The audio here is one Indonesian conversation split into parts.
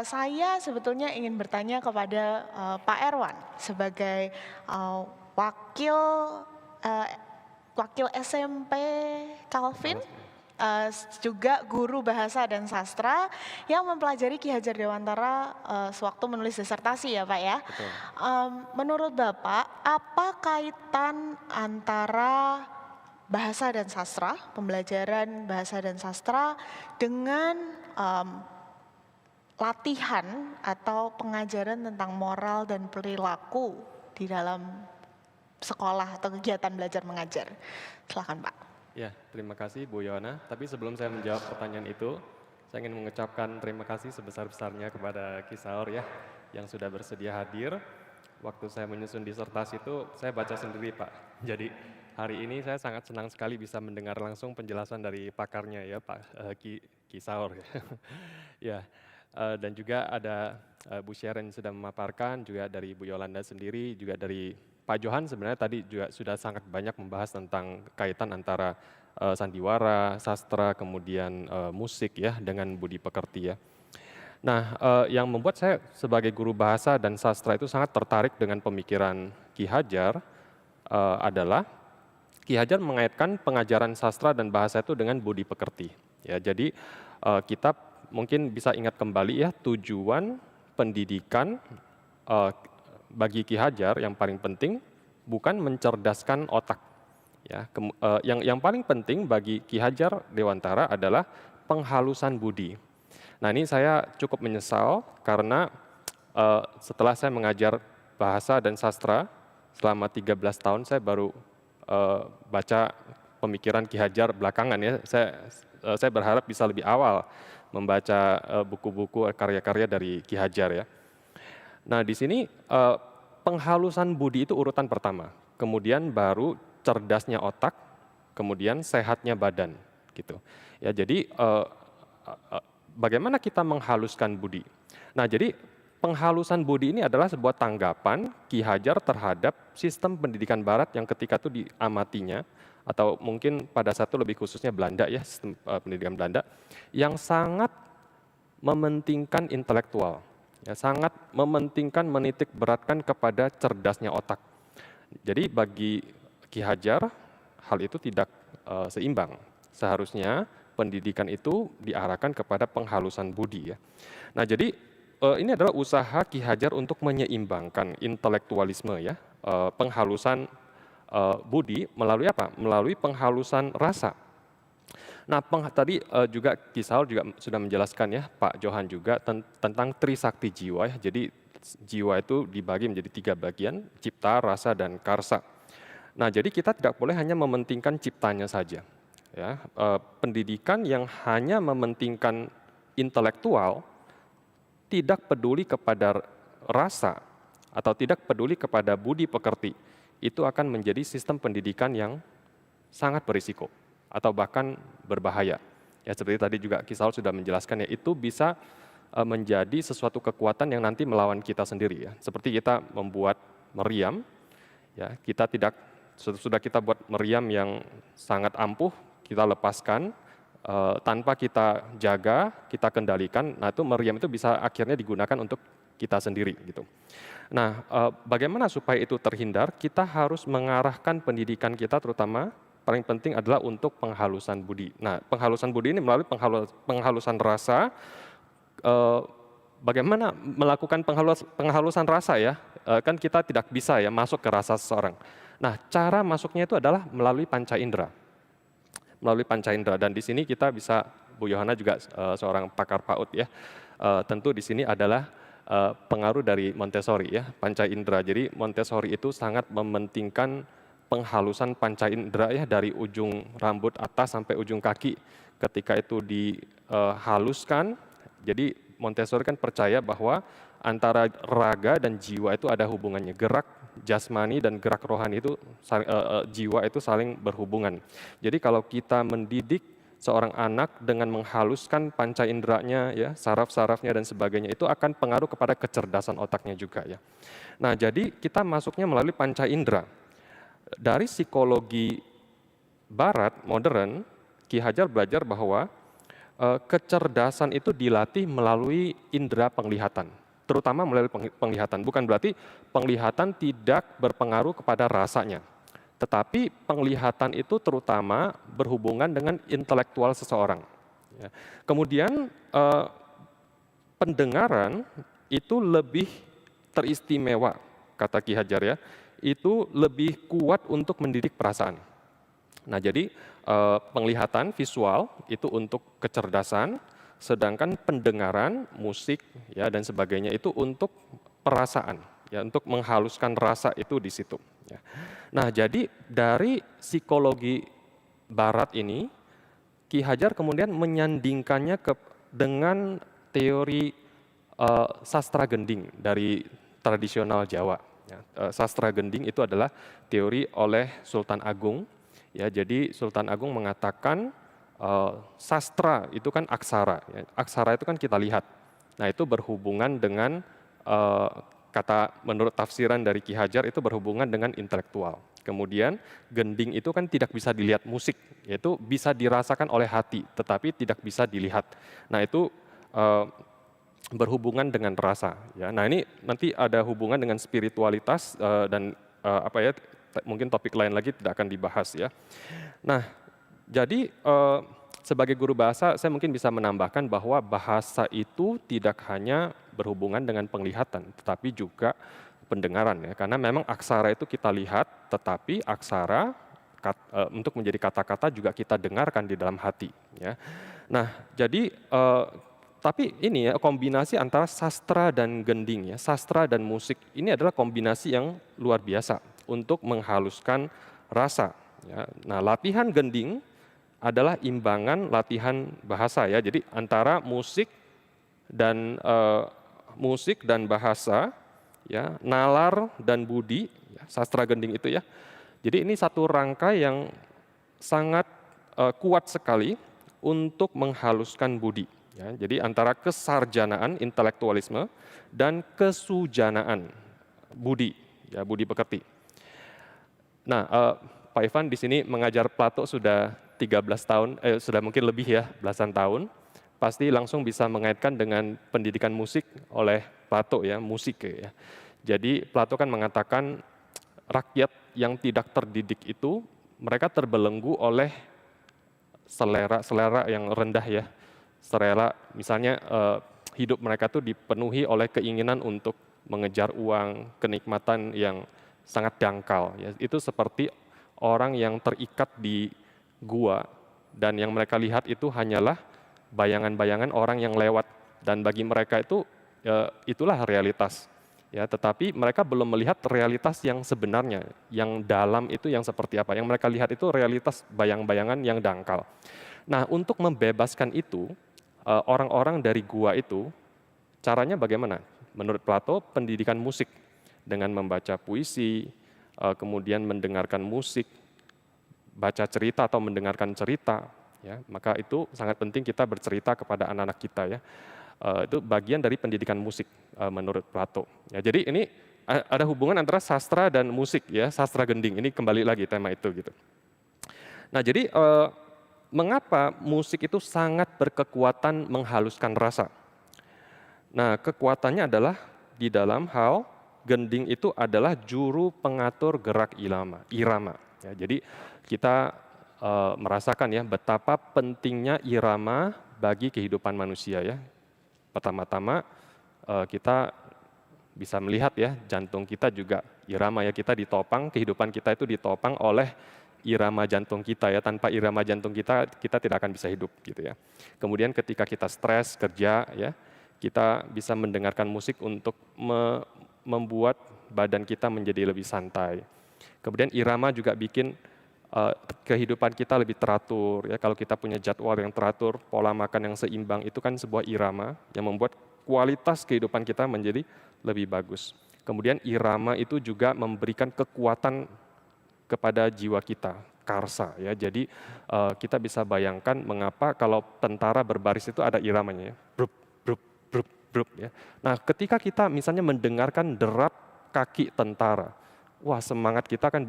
Saya sebetulnya ingin bertanya kepada Pak Erwan sebagai wakil eh, wakil SMP Calvin, Calvin. juga guru bahasa dan sastra yang mempelajari Ki Hajar Dewantara sewaktu menulis disertasi ya Pak ya. Betul. Menurut Bapak, apa kaitan antara bahasa dan sastra, pembelajaran bahasa dan sastra dengan latihan atau pengajaran tentang moral dan perilaku di dalam sekolah atau kegiatan belajar mengajar? Silakan Pak. Ya, terima kasih Bu Yohana. Tapi sebelum saya menjawab pertanyaan itu, saya ingin mengucapkan terima kasih sebesar-besarnya kepada Kisaur ya, yang sudah bersedia hadir. Waktu saya menyusun disertasi itu, saya baca sendiri Pak. Jadi hari ini saya sangat senang sekali bisa mendengar langsung penjelasan dari pakarnya ya Pak Kisaur. Ya, dan juga ada Bu Sharon yang sudah memaparkan, juga dari Bu Yolanda sendiri, juga dari Pak Johan sebenarnya tadi juga sudah sangat banyak membahas tentang kaitan antara sandiwara, sastra, kemudian musik ya dengan budi pekerti ya. Nah, yang membuat saya sebagai guru bahasa dan sastra itu sangat tertarik dengan pemikiran Ki Hajar adalah Ki Hajar mengaitkan pengajaran sastra dan bahasa itu dengan budi pekerti. Ya, jadi kita mungkin bisa ingat kembali ya tujuan pendidikan bagi Ki Hajar yang paling penting bukan mencerdaskan otak. Ya, yang paling penting bagi Ki Hajar Dewantara adalah penghalusan budi. Nah ini saya cukup menyesal karena setelah saya mengajar bahasa dan sastra selama 13 tahun saya baru baca pemikiran Ki Hajar belakangan ya. Saya berharap bisa lebih awal membaca buku-buku karya-karya dari Ki Hajar ya. Nah di sini penghalusan budi itu urutan pertama, kemudian baru cerdasnya otak, kemudian sehatnya badan gitu. Ya jadi bagaimana kita menghaluskan budi? Nah jadi penghalusan budi ini adalah sebuah tanggapan Ki Hajar terhadap sistem pendidikan Barat yang ketika itu diamatinya, atau mungkin pada satu lebih khususnya Belanda ya, sistem pendidikan Belanda, yang sangat mementingkan intelektual, ya, sangat mementingkan menitik beratkan kepada cerdasnya otak. Jadi bagi Ki Hajar hal itu tidak seimbang. Seharusnya pendidikan itu diarahkan kepada penghalusan budi ya. Nah jadi ini adalah usaha Ki Hajar untuk menyeimbangkan intelektualisme ya, penghalusan budi melalui apa? Melalui penghalusan rasa. Nah, tadi juga Ki Saul juga sudah menjelaskan ya, Pak Johan juga tentang trisakti jiwa ya. Jadi jiwa itu dibagi menjadi 3 bagian, cipta, rasa, dan karsa. Nah, jadi kita tidak boleh hanya mementingkan ciptanya saja. Ya, pendidikan yang hanya mementingkan intelektual, tidak peduli kepada rasa atau tidak peduli kepada budi pekerti, itu akan menjadi sistem pendidikan yang sangat berisiko atau bahkan berbahaya. Ya seperti tadi juga Ki Saul sudah menjelaskan ya, itu bisa menjadi sesuatu kekuatan yang nanti melawan kita sendiri ya. Seperti kita membuat meriam, ya kita tidak sudah kita buat meriam yang sangat ampuh, kita lepaskan tanpa kita jaga, kita kendalikan. Nah itu meriam itu bisa akhirnya digunakan untuk kita sendiri gitu. Nah bagaimana supaya itu terhindar? Kita harus mengarahkan pendidikan kita terutama paling penting adalah untuk penghalusan budi. Nah, penghalusan budi ini melalui penghalusan rasa. Bagaimana melakukan penghalusan rasa ya? Kan kita tidak bisa ya masuk ke rasa seseorang. Nah, cara masuknya itu adalah melalui panca indera. Melalui panca indera, dan di sini kita bisa, Bu Yohana juga seorang pakar PAUD ya. Tentu di sini adalah pengaruh dari Montessori ya, panca indera. Jadi Montessori itu sangat mementingkan penghalusan panca indera ya, dari ujung rambut atas sampai ujung kaki. Ketika itu dihaluskan, jadi Montessori kan percaya bahwa antara raga dan jiwa itu ada hubungannya. Gerak jasmani dan gerak rohani itu jiwa itu saling berhubungan. Jadi kalau kita mendidik seorang anak dengan menghaluskan panca inderanya ya, saraf-sarafnya dan sebagainya, itu akan pengaruh kepada kecerdasan otaknya juga ya. Nah, jadi kita masuknya melalui panca indera. Dari psikologi Barat modern, Ki Hajar belajar bahwa kecerdasan itu dilatih melalui indera penglihatan, terutama melalui penglihatan. Bukan berarti penglihatan tidak berpengaruh kepada rasanya, tetapi penglihatan itu terutama berhubungan dengan intelektual seseorang. Ya. Kemudian pendengaran itu lebih teristimewa, kata Ki Hajar ya, itu lebih kuat untuk mendidik perasaan. Nah, jadi penglihatan visual itu untuk kecerdasan, sedangkan pendengaran, musik ya dan sebagainya itu untuk perasaan, ya untuk menghaluskan rasa itu di situ. Ya. Nah, jadi dari psikologi Barat ini, Ki Hajar kemudian menyandingkannya dengan teori sastra gending dari tradisional Jawa. Ya, sastra gending itu adalah teori oleh Sultan Agung. Ya, jadi Sultan Agung mengatakan sastra itu kan aksara. Ya. Aksara itu kan kita lihat. Nah, itu berhubungan dengan kata menurut tafsiran dari Ki Hajar itu berhubungan dengan intelektual. Kemudian gending itu kan tidak bisa dilihat musik, yaitu bisa dirasakan oleh hati, tetapi tidak bisa dilihat. Nah, itu berhubungan dengan rasa. Ya. Nah, ini nanti ada hubungan dengan spiritualitas dan mungkin topik lain lagi tidak akan dibahas ya. Nah, jadi sebagai guru bahasa saya mungkin bisa menambahkan bahwa bahasa itu tidak hanya berhubungan dengan penglihatan, tetapi juga pendengaran ya. Karena memang aksara itu kita lihat, tetapi aksara untuk menjadi kata-kata juga kita dengarkan di dalam hati. Ya. Nah, jadi tapi ini ya kombinasi antara sastra dan gending ya, sastra dan musik ini adalah kombinasi yang luar biasa untuk menghaluskan rasa. Ya. Nah, latihan gending adalah imbangan latihan bahasa ya. Jadi antara musik dan bahasa, ya, nalar dan budi, ya, sastra gending itu ya. Jadi ini satu rangkai yang sangat kuat sekali untuk menghaluskan budi. Ya, jadi antara kesarjanaan intelektualisme dan kesujanaan budi, ya budi pekerti. Nah, Pak Ivan di sini mengajar Plato sudah 13 tahun, sudah mungkin lebih ya belasan tahun, pasti langsung bisa mengaitkan dengan pendidikan musik oleh Plato ya, musik ya. Jadi Plato kan mengatakan rakyat yang tidak terdidik itu mereka terbelenggu oleh selera yang rendah ya. Selera misalnya hidup mereka tuh dipenuhi oleh keinginan untuk mengejar uang, kenikmatan yang sangat dangkal ya. Itu seperti orang yang terikat di gua dan yang mereka lihat itu hanyalah bayangan-bayangan orang yang lewat dan bagi mereka itu itulah realitas. Ya, tetapi mereka belum melihat realitas yang sebenarnya, yang dalam itu yang seperti apa. Yang mereka lihat itu realitas bayang-bayangan yang dangkal. Nah, untuk membebaskan itu, orang-orang dari gua itu, caranya bagaimana? Menurut Plato, pendidikan musik dengan membaca puisi, kemudian mendengarkan musik, baca cerita atau mendengarkan cerita, ya, maka itu sangat penting kita bercerita kepada anak-anak kita ya. Itu bagian dari pendidikan musik menurut Plato. Ya, jadi ini ada hubungan antara sastra dan musik ya, sastra gending. Ini kembali lagi tema itu gitu. Nah, jadi mengapa musik itu sangat berkekuatan menghaluskan rasa? Nah, kekuatannya adalah di dalam hal gending itu adalah juru pengatur gerak irama. Ya, jadi kita merasakan ya betapa pentingnya irama bagi kehidupan manusia ya. Pertama-tama kita bisa melihat ya jantung kita juga irama ya, kita ditopang, kehidupan kita itu ditopang oleh irama jantung kita ya. Tanpa irama jantung kita tidak akan bisa hidup gitu ya. Kemudian ketika kita stres kerja ya, kita bisa mendengarkan musik untuk membuat badan kita menjadi lebih santai. Kemudian irama juga bikin kehidupan kita lebih teratur ya. Kalau kita punya jadwal yang teratur, pola makan yang seimbang, itu kan sebuah irama yang membuat kualitas kehidupan kita menjadi lebih bagus. Kemudian irama itu juga memberikan kekuatan kepada jiwa kita, karsa ya. Jadi kita bisa bayangkan mengapa kalau tentara berbaris itu ada iramanya ya. Brup, brup, brup, brup ya. Nah, ketika kita misalnya mendengarkan derap kaki tentara, wah semangat kita kan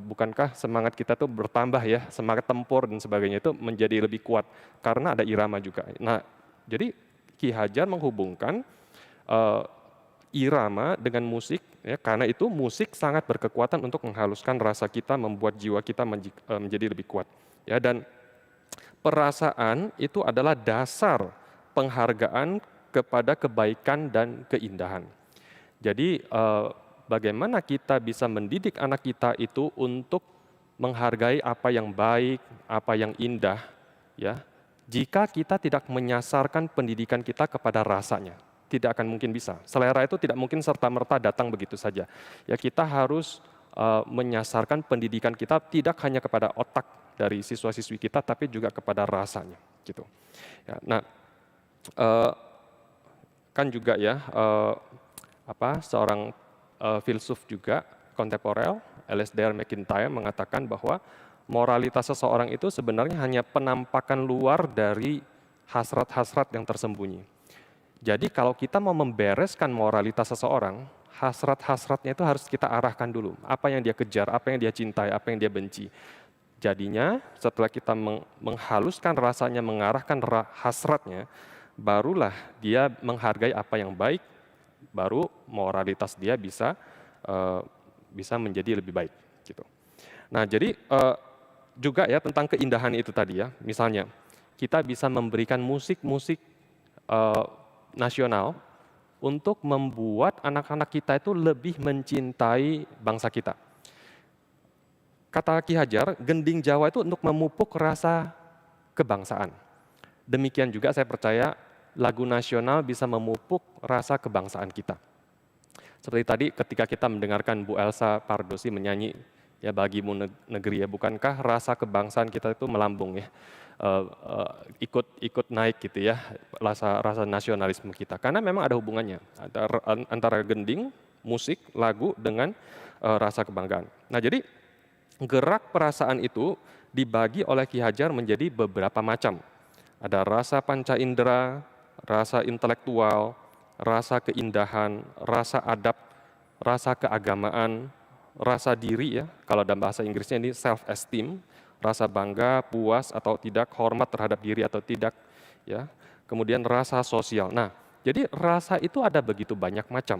bukankah semangat kita tuh bertambah ya, semangat tempur dan sebagainya itu menjadi lebih kuat karena ada irama juga. Nah, jadi Ki Hajar menghubungkan eh, irama dengan musik ya, karena itu musik sangat berkekuatan untuk menghaluskan rasa kita, membuat jiwa kita menjadi lebih kuat. Ya, dan perasaan itu adalah dasar penghargaan kepada kebaikan dan keindahan. Jadi bagaimana kita bisa mendidik anak kita itu untuk menghargai apa yang baik, apa yang indah, ya. Jika kita tidak menyasarkan pendidikan kita kepada rasanya, tidak akan mungkin bisa. Selera itu tidak mungkin serta-merta datang begitu saja. Ya, kita harus menyasarkan pendidikan kita tidak hanya kepada otak dari siswa-siswi kita, tapi juga kepada rasanya, gitu. Ya, nah, kan juga ya seorang filsuf juga kontemporer, Alasdair MacIntyre mengatakan bahwa moralitas seseorang itu sebenarnya hanya penampakan luar dari hasrat-hasrat yang tersembunyi. Jadi kalau kita mau membereskan moralitas seseorang, hasrat-hasratnya itu harus kita arahkan dulu. Apa yang dia kejar, apa yang dia cintai, apa yang dia benci. Jadinya setelah kita menghaluskan rasanya, mengarahkan hasratnya, barulah dia menghargai apa yang baik, baru moralitas dia bisa menjadi lebih baik, gitu. Nah, jadi juga ya tentang keindahan itu tadi ya, misalnya kita bisa memberikan musik-musik nasional untuk membuat anak-anak kita itu lebih mencintai bangsa kita. Kata Ki Hajar, gending Jawa itu untuk memupuk rasa kebangsaan. Demikian juga saya percaya lagu nasional bisa memupuk rasa kebangsaan kita. Seperti tadi ketika kita mendengarkan Bu Elsa Pardosi menyanyi ya Bagimu Negeri ya, bukankah rasa kebangsaan kita itu melambung ya, ikut naik gitu ya, rasa nasionalisme kita. Karena memang ada hubungannya antara gending, musik, lagu dengan rasa kebanggaan. Nah, jadi gerak perasaan itu dibagi oleh Ki Hajar menjadi beberapa macam. Ada rasa panca indera, rasa intelektual, rasa keindahan, rasa adab, rasa keagamaan, rasa diri ya. Kalau dalam bahasa Inggrisnya ini self-esteem, rasa bangga, puas atau tidak, hormat terhadap diri atau tidak, ya. Kemudian rasa sosial. Nah, jadi rasa itu ada begitu banyak macam.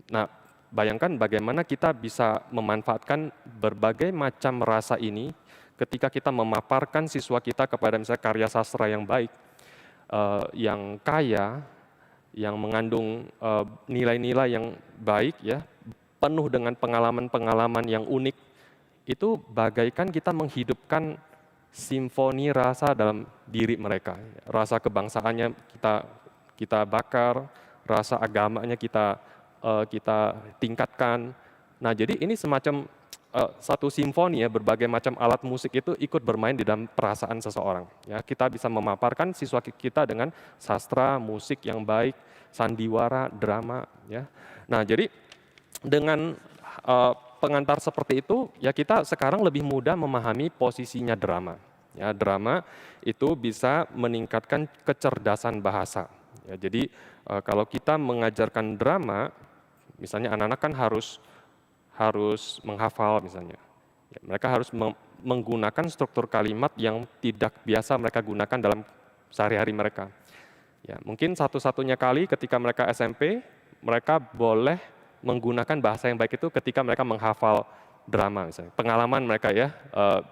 Nah, bayangkan bagaimana kita bisa memanfaatkan berbagai macam rasa ini ketika kita memaparkan siswa kita kepada misalnya karya sastra yang baik, yang kaya, yang mengandung nilai-nilai yang baik, ya, penuh dengan pengalaman-pengalaman yang unik, itu bagaikan kita menghidupkan simfoni rasa dalam diri mereka. Rasa kebangsaannya kita bakar, rasa agamanya kita tingkatkan. Nah, jadi ini semacam satu simfoni ya, berbagai macam alat musik itu ikut bermain di dalam perasaan seseorang. Ya, kita bisa memaparkan siswa kita dengan sastra, musik yang baik, sandiwara, drama. Ya. Nah, jadi dengan pengantar seperti itu, ya kita sekarang lebih mudah memahami posisinya drama. Ya, drama itu bisa meningkatkan kecerdasan bahasa. Ya, jadi kalau kita mengajarkan drama, misalnya anak-anak kan harus menghafal misalnya. Ya, mereka harus menggunakan struktur kalimat yang tidak biasa mereka gunakan dalam sehari-hari mereka. Ya, mungkin satu-satunya kali ketika mereka SMP, mereka boleh menggunakan bahasa yang baik itu ketika mereka menghafal drama misalnya. Pengalaman mereka ya,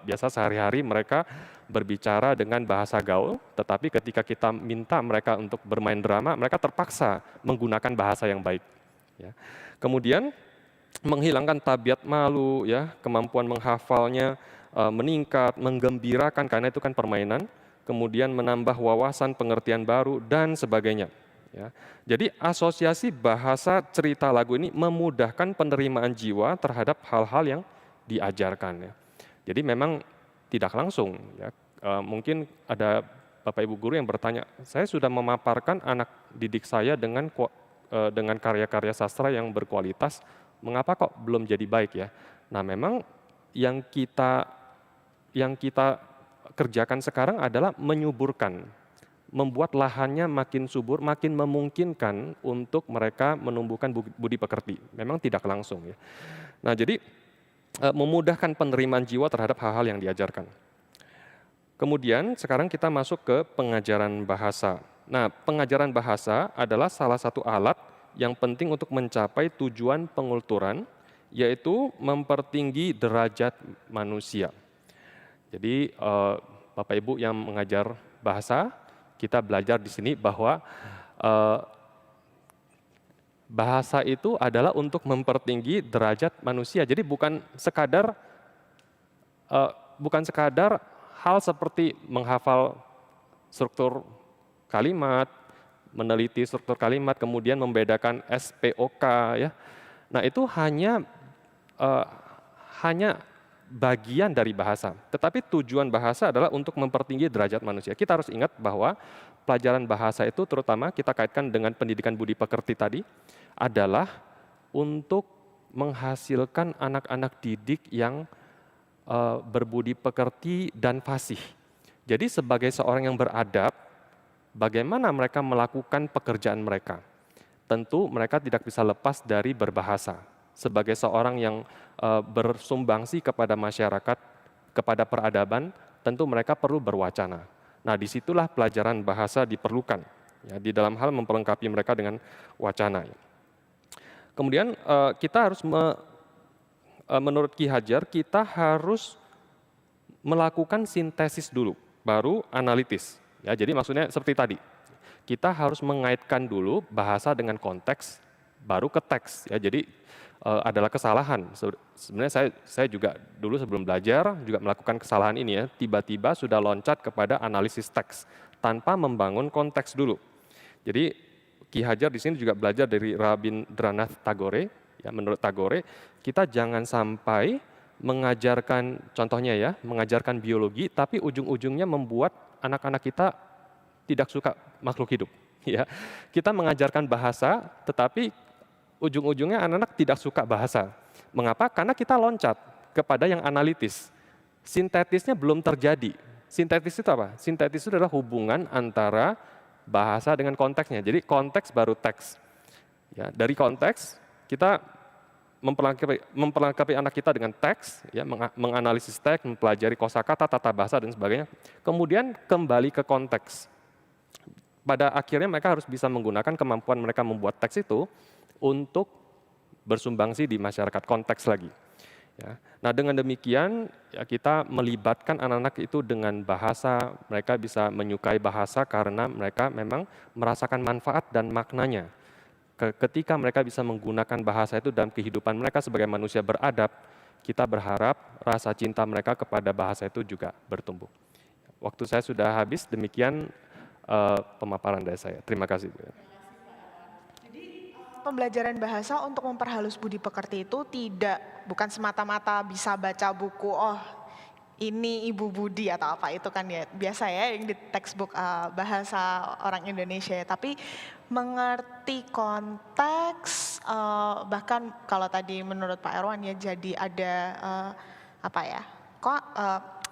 biasa sehari-hari mereka berbicara dengan bahasa gaul, tetapi ketika kita minta mereka untuk bermain drama, mereka terpaksa menggunakan bahasa yang baik. Ya. Kemudian menghilangkan tabiat malu, ya, kemampuan menghafalnya meningkat, menggembirakan karena itu kan permainan, kemudian menambah wawasan, pengertian baru dan sebagainya. Ya. Jadi asosiasi bahasa cerita lagu ini memudahkan penerimaan jiwa terhadap hal-hal yang diajarkan. Ya. Jadi memang tidak langsung. Ya. Mungkin ada Bapak Ibu guru yang bertanya, saya sudah memaparkan anak didik saya dengan karya-karya sastra yang berkualitas, mengapa kok belum jadi baik ya? Nah, memang yang kita kerjakan sekarang adalah menyuburkan, membuat lahannya makin subur, makin memungkinkan untuk mereka menumbuhkan budi pekerti. Memang tidak langsung ya. Nah, jadi memudahkan penerimaan jiwa terhadap hal-hal yang diajarkan. Kemudian sekarang kita masuk ke pengajaran bahasa. Nah, pengajaran bahasa adalah salah satu alat yang penting untuk mencapai tujuan pengkulturan, yaitu mempertinggi derajat manusia. Jadi Bapak Ibu yang mengajar bahasa, kita belajar di sini bahwa eh, bahasa itu adalah untuk mempertinggi derajat manusia. Jadi bukan sekadar hal seperti menghafal struktur kalimat, meneliti struktur kalimat, kemudian membedakan SPOK ya. Nah, itu hanya bagian dari bahasa. Tetapi tujuan bahasa adalah untuk mempertinggi derajat manusia. Kita harus ingat bahwa pelajaran bahasa itu terutama kita kaitkan dengan pendidikan budi pekerti tadi adalah untuk menghasilkan anak-anak didik yang berbudi pekerti dan fasih. Jadi sebagai seorang yang beradab, bagaimana mereka melakukan pekerjaan mereka? Tentu mereka tidak bisa lepas dari berbahasa. Sebagai seorang yang bersumbangsi kepada masyarakat, kepada peradaban, tentu mereka perlu berwacana. Nah, disitulah pelajaran bahasa diperlukan, ya, di dalam hal memperlengkapi mereka dengan wacana. Kemudian kita harus menurut Ki Hajar, kita harus melakukan sintesis dulu, baru analitis. Ya, jadi maksudnya seperti tadi, kita harus mengaitkan dulu bahasa dengan konteks, baru ke teks. Ya, jadi adalah kesalahan. Sebenarnya saya juga dulu sebelum belajar juga melakukan kesalahan ini ya, tiba-tiba sudah loncat kepada analisis teks tanpa membangun konteks dulu. Jadi Ki Hajar di sini juga belajar dari Rabindranath Tagore. Ya, menurut Tagore, kita jangan sampai mengajarkan, contohnya ya, mengajarkan biologi, tapi ujung-ujungnya membuat anak-anak kita tidak suka makhluk hidup. Ya, kita mengajarkan bahasa, tetapi ujung-ujungnya anak-anak tidak suka bahasa. Mengapa? Karena kita loncat kepada yang analitis. Sintetisnya belum terjadi. Sintetis itu apa? Sintetis itu adalah hubungan antara bahasa dengan konteksnya. Jadi konteks baru teks. Ya, dari konteks kita memperlengkapi anak kita dengan teks, ya, menganalisis teks, mempelajari kosakata, tata bahasa dan sebagainya. Kemudian kembali ke konteks. Pada akhirnya mereka harus bisa menggunakan kemampuan mereka membuat teks itu untuk bersumbangsi di masyarakat, konteks lagi. Ya. Nah, dengan demikian ya, kita melibatkan anak-anak itu dengan bahasa, mereka bisa menyukai bahasa karena mereka memang merasakan manfaat dan maknanya. Ketika mereka bisa menggunakan bahasa itu dalam kehidupan mereka sebagai manusia beradab, kita berharap rasa cinta mereka kepada bahasa itu juga bertumbuh. Waktu saya sudah habis, demikian pemaparan dari saya. Terima kasih, Bu. Pembelajaran bahasa untuk memperhalus budi pekerti itu bukan semata-mata bisa baca buku, oh ini Ibu Budi atau apa itu kan ya biasa ya yang di textbook bahasa orang Indonesia ya. Tapi mengerti konteks, bahkan kalau tadi menurut Pak Erwan ya jadi ada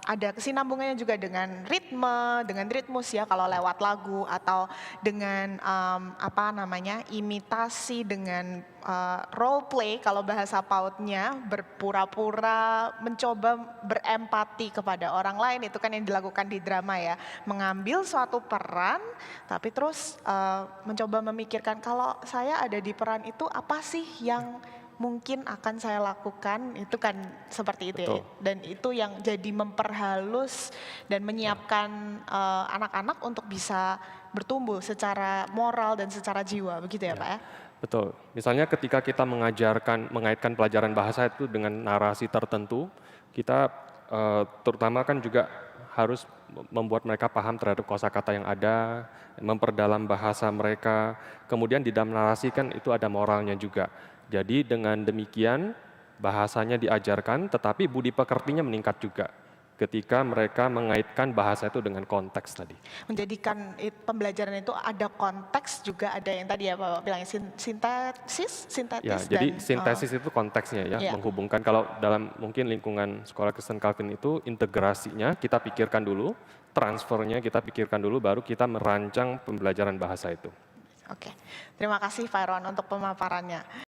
ada kesinambungannya juga dengan ritmus ya kalau lewat lagu atau dengan imitasi dengan role play kalau bahasa PAUD-nya berpura-pura mencoba berempati kepada orang lain, itu kan yang dilakukan di drama ya, mengambil suatu peran tapi terus mencoba memikirkan kalau saya ada di peran itu apa sih yang mungkin akan saya lakukan, itu kan seperti itu ya. Dan itu yang jadi memperhalus dan menyiapkan anak-anak untuk bisa bertumbuh secara moral dan secara jiwa, begitu ya Pak ya? Betul. Misalnya ketika kita mengaitkan pelajaran bahasa itu dengan narasi tertentu, kita terutama kan juga harus membuat mereka paham terhadap kosakata yang ada, memperdalam bahasa mereka, kemudian di dalam narasi kan itu ada moralnya juga. Jadi dengan demikian bahasanya diajarkan, tetapi budi pekertinya meningkat juga ketika mereka mengaitkan bahasa itu dengan konteks tadi. Menjadikan pembelajaran itu ada konteks juga, ada yang tadi ya Pak bilang sintetis ya, jadi sintesis itu konteksnya ya, menghubungkan. Kalau dalam mungkin lingkungan sekolah Kristen Calvin itu integrasinya kita pikirkan dulu, transfernya kita pikirkan dulu, baru kita merancang pembelajaran bahasa itu. Oke, terima kasih Pak Erwan untuk pemaparannya.